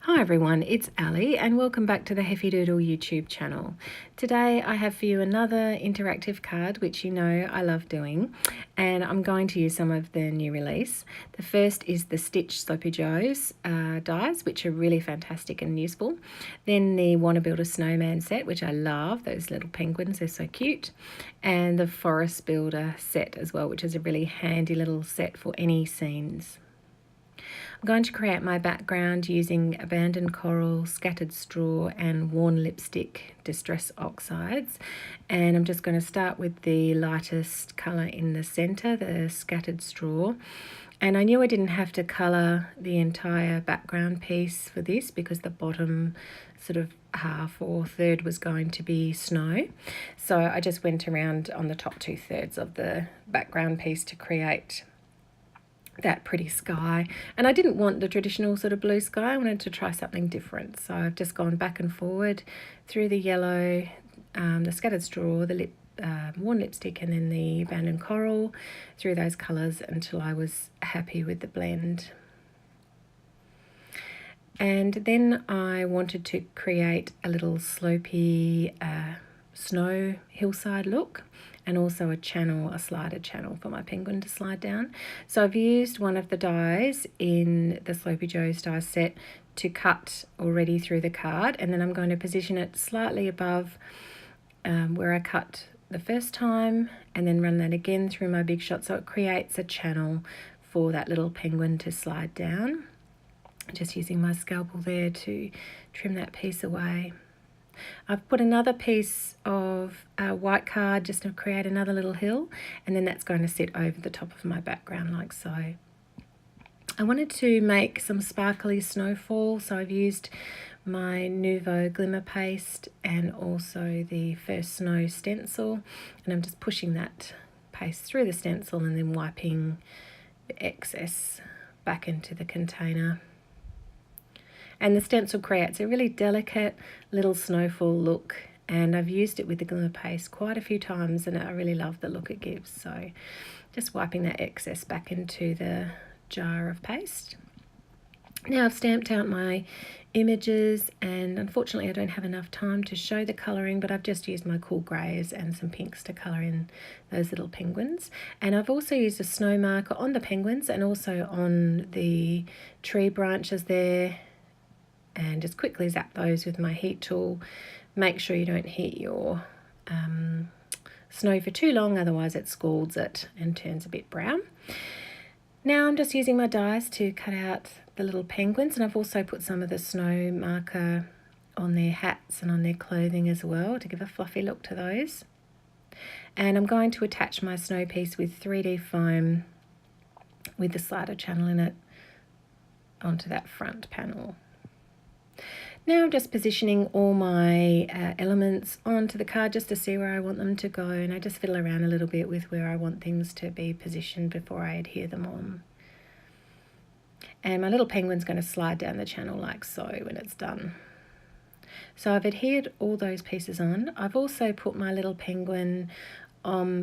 Hi everyone, it's Ali and welcome back to the Heffydoodle YouTube channel. Today I have for you another interactive card which you know I love doing, and I'm going to use some of the new release. The first is the Stitched Slopey Joes dies, which are really fantastic and useful. Then the Wanna Build a Snowman set, which I love, those little penguins, they're so cute. And the Forest Builder set as well, which is a really handy little set for any scenes. I'm going to create my background using abandoned coral, scattered straw and worn lipstick distress oxides, and I'm just going to start with the lightest colour in the centre, the scattered straw. And I knew I didn't have to colour the entire background piece for this because the bottom sort of half or third was going to be snow. So I just went around on the top 2/3 of the background piece to create that pretty sky. And I didn't want the traditional sort of blue sky, I wanted to try something different. So I've just gone back and forward through the yellow, the scattered straw, the worn lipstick, and then the abandoned coral, through those colours until I was happy with the blend. And then I wanted to create a little slopey snow hillside look, and also a channel, a slider channel for my penguin to slide down. So I've used one of the dies in the Slopey Joes die set to cut already through the card, and then I'm going to position it slightly above where I cut the first time, and then run that again through my big shot so it creates a channel for that little penguin to slide down. Just using my scalpel there to trim that piece away. I've put another piece of white card just to create another little hill, and then that's going to sit over the top of my background like so. I wanted to make some sparkly snowfall, so I've used my Nuvo glimmer paste and also the First Snow stencil, and I'm just pushing that paste through the stencil and then wiping the excess back into the container. And the stencil creates a really delicate little snowfall look, and I've used it with the glimmer paste quite a few times and I really love the look it gives. So just wiping that excess back into the jar of paste. Now I've stamped out my images, and unfortunately I don't have enough time to show the colouring, but I've just used my cool greys and some pinks to colour in those little penguins. And I've also used a snow marker on the penguins and also on the tree branches there, and just quickly zap those with my heat tool. Make sure you don't heat your snow for too long, otherwise it scalds it and turns a bit brown. Now I'm just using my dies to cut out the little penguins, and I've also put some of the snow marker on their hats and on their clothing as well to give a fluffy look to those. And I'm going to attach my snow piece with 3D foam with the slider channel in it onto that front panel. Now I'm just positioning all my elements onto the card just to see where I want them to go, and I just fiddle around a little bit with where I want things to be positioned before I adhere them on. And my little penguin's going to slide down the channel like so when it's done. So I've adhered all those pieces on. I've also put my little penguin,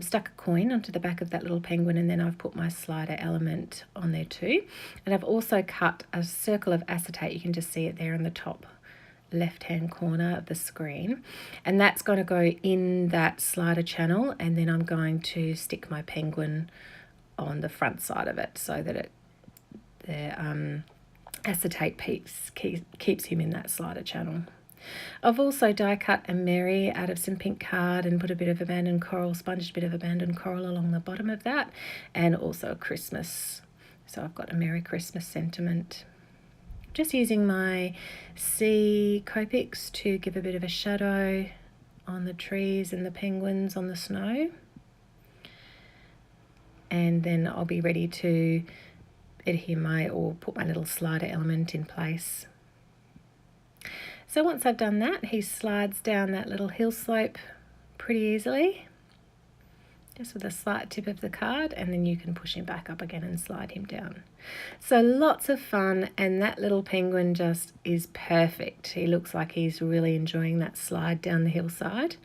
stuck a coin onto the back of that little penguin, and then I've put my slider element on there too. And I've also cut a circle of acetate, you can just see it there on the top left hand corner of the screen, and that's going to go in that slider channel, and then I'm going to stick my penguin on the front side of it so that the acetate piece keeps him in that slider channel. I've also die cut a Mary out of some pink card and put a bit of abandoned coral, sponged a bit of abandoned coral along the bottom of that, and also a Christmas. So I've got a Merry Christmas sentiment. Just using my sea Copics to give a bit of a shadow on the trees and the penguins on the snow. And then I'll be ready to adhere or put my little slider element in place. So once I've done that, he slides down that little hill slope pretty easily, just with a slight tip of the card, and then you can push him back up again and slide him down. So lots of fun, and that little penguin just is perfect. He looks like he's really enjoying that slide down the hillside.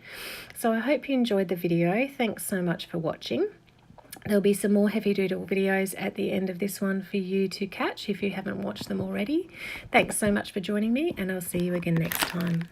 So I hope you enjoyed the video. Thanks so much for watching. There'll be some more Heffydoodle videos at the end of this one for you to catch if you haven't watched them already. Thanks so much for joining me, and I'll see you again next time.